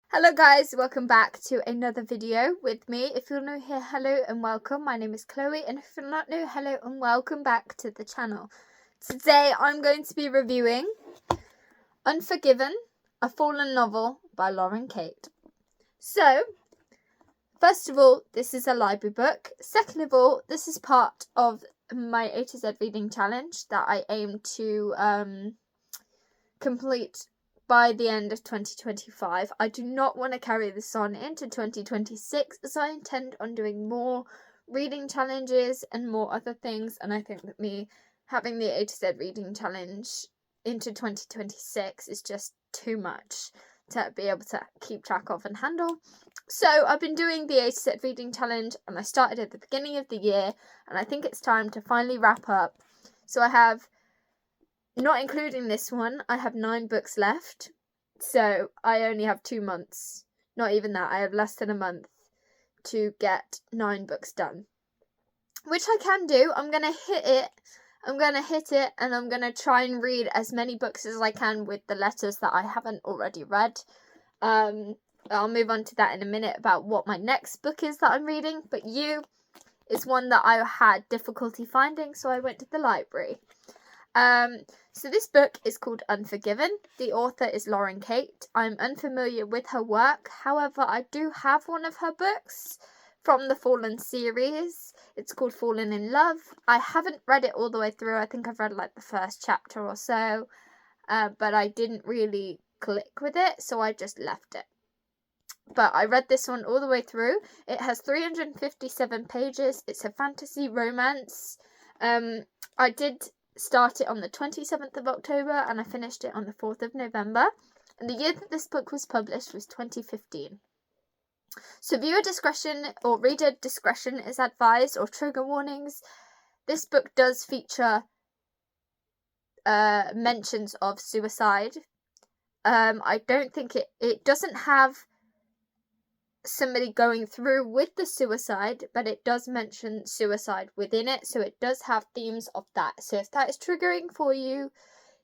Hello guys, welcome back to another video with me. If you're new here, hello and welcome. My name is Chloe, and if you're not new, hello and welcome back to the channel. Today I'm going to be reviewing Unforgiven, a fallen novel by Lauren Kate. So, first of all, this is a library book. Second of all, this is part of my A to Z reading challenge that I aim to complete by the end of 2025. I do not want to carry this on into 2026, as I intend on doing more reading challenges and more other things, and I think that me having the A to Z reading challenge into 2026 is just too much to be able to keep track of and handle. So I've been doing the A to Z reading challenge, and I started at the beginning of the year, and I think it's time to finally wrap up. So I have, not including this one, I have 9 books left. So I only have 2 months. Not even that. I have less than a month to get 9 books done. Which I can do. I'm going to hit it. And I'm going to try and read as many books as I can with the letters that I haven't already read. I'll move on to that in a minute about what my next book is that I'm reading. But You is one that I had difficulty finding, so I went to the library. So this book is called Unforgiven. The author is Lauren Kate. I'm unfamiliar with her work. However, I do have one of her books from the Fallen series. It's called Fallen in Love. I haven't read it all the way through. I think I've read like the first chapter or so. But I didn't really click with it, so I just left it. But I read this one all the way through. It has 357 pages. It's a fantasy romance. I did start it on the 27th of October and I finished it on the 4th of November. And the year that this book was published was 2015. So viewer discretion or reader discretion is advised, or trigger warnings. This book does feature mentions of suicide. I don't think it doesn't have somebody going through with the suicide, but it does mention suicide within it, so it does have themes of that. So if that is triggering for you,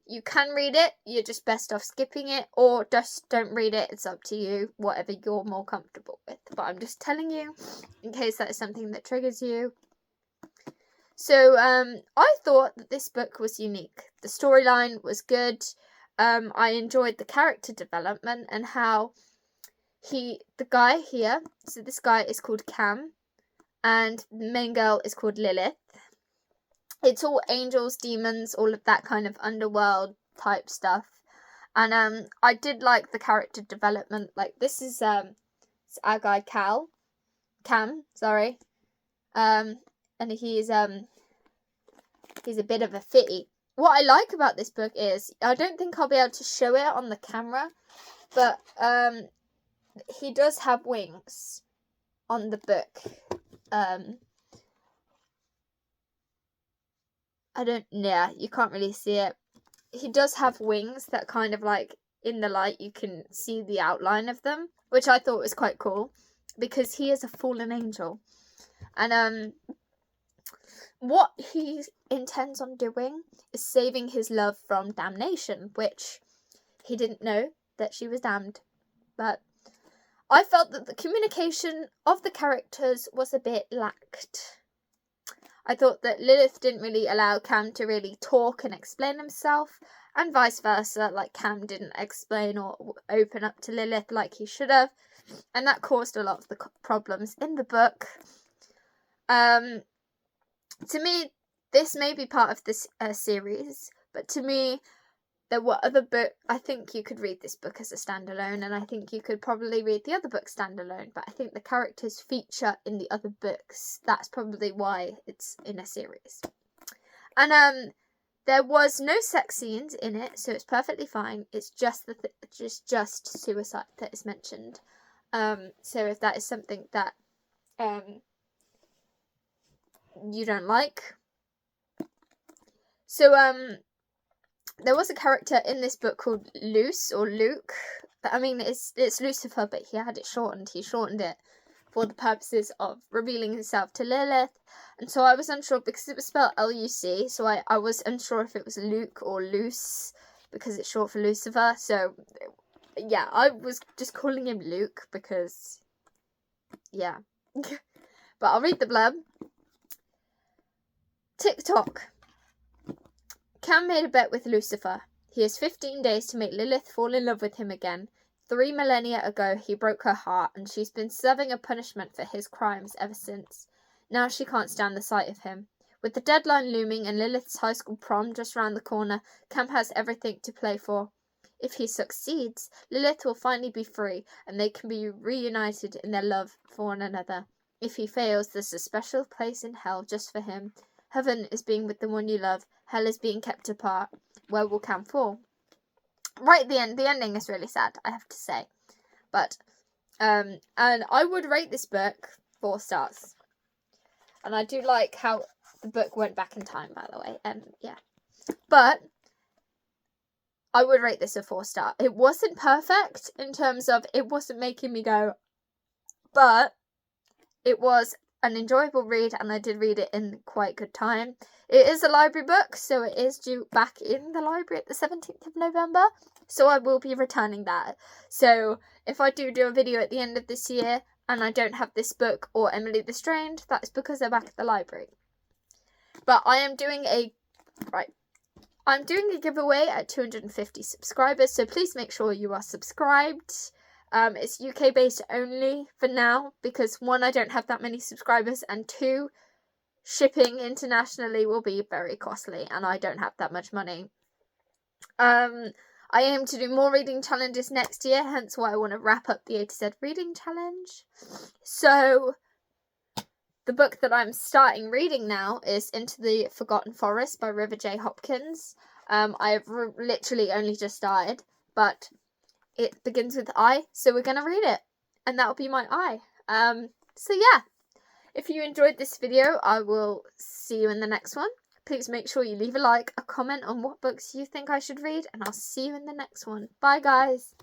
you can read it. You're just best off skipping it, or just don't read it. It's up to you, whatever you're more comfortable with. But I'm just telling you in case that is something that triggers you. So I thought that this book was unique. The storyline was good. I enjoyed the character development and how the guy here, so this guy is called Cam, and the main girl is called Lilith. It's all angels, demons, all of that kind of underworld type stuff. And I did like the character development. Like, this is it's our guy Cam, and he's a bit of a fitty. What I like about this book is, I don't think I'll be able to show it on the camera, but he does have wings on the book. You can't really see it. He does have wings that kind of like, in the light, you can see the outline of them, which I thought was quite cool, because he is a fallen angel. And what he intends on doing is saving his love from damnation, which he didn't know that she was damned. But I felt that the communication of the characters was a bit lacked. I thought that Lilith didn't really allow Cam to really talk and explain himself, and vice versa, like Cam didn't explain or open up to Lilith like he should have, and that caused a lot of the problems in the book. To me, this may be part of this series, but to me, there were other books. I think you could read this book as a standalone, and I think you could probably read the other book standalone, but I think the characters feature in the other books. That's probably why it's in a series. And there was no sex scenes in it, so it's perfectly fine. It's just just suicide that is mentioned. So if that is something that you don't like. So there was a character in this book called Luke. I mean, it's Lucifer, but he had it shortened. He shortened it for the purposes of revealing himself to Lilith. And so I was unsure, because it was spelled Luc, so I was unsure if it was Luke or Luce, because it's short for Lucifer. So yeah, I was just calling him Luke because, yeah. But I'll read the blurb. TikTok. Cam made a bet with Lucifer. He has 15 days to make Lilith fall in love with him again. 3 millennia ago, he broke her heart, and she's been serving a punishment for his crimes ever since. Now she can't stand the sight of him. With the deadline looming and Lilith's high school prom just round the corner, Cam has everything to play for. If he succeeds, Lilith will finally be free, and they can be reunited in their love for one another. If he fails, there's a special place in hell just for him. Heaven is being with the one you love. Hell is being kept apart. Where will Cam fall? Right at the end. The ending is really sad, I have to say. But, and I would rate this book 4 stars. And I do like how the book went back in time, by the way. Yeah. But I would rate this a 4 star. It wasn't perfect in terms of it wasn't making me go, but it was an enjoyable read, and I did read it in quite good time. It is a library book, so it is due back in the library at the 17th of November, so I will be returning that. So if I do a video at the end of this year and I don't have this book or Emily the Strange, that's because they're back at the library. But I am doing I'm doing a giveaway at 250 subscribers, so please make sure you are subscribed. It's UK based only for now because 1, I don't have that many subscribers, and 2, shipping internationally will be very costly and I don't have that much money. I aim to do more reading challenges next year, hence why I want to wrap up the A to Z reading challenge. So the book that I'm starting reading now is Into the Forgotten Forest by River J. Hopkins. I've literally only just started, but it begins with I, so we're going to read it, and that'll be my I. So yeah, if you enjoyed this video, I will see you in the next one. Please make sure you leave a like, a comment on what books you think I should read, and I'll see you in the next one. Bye, guys.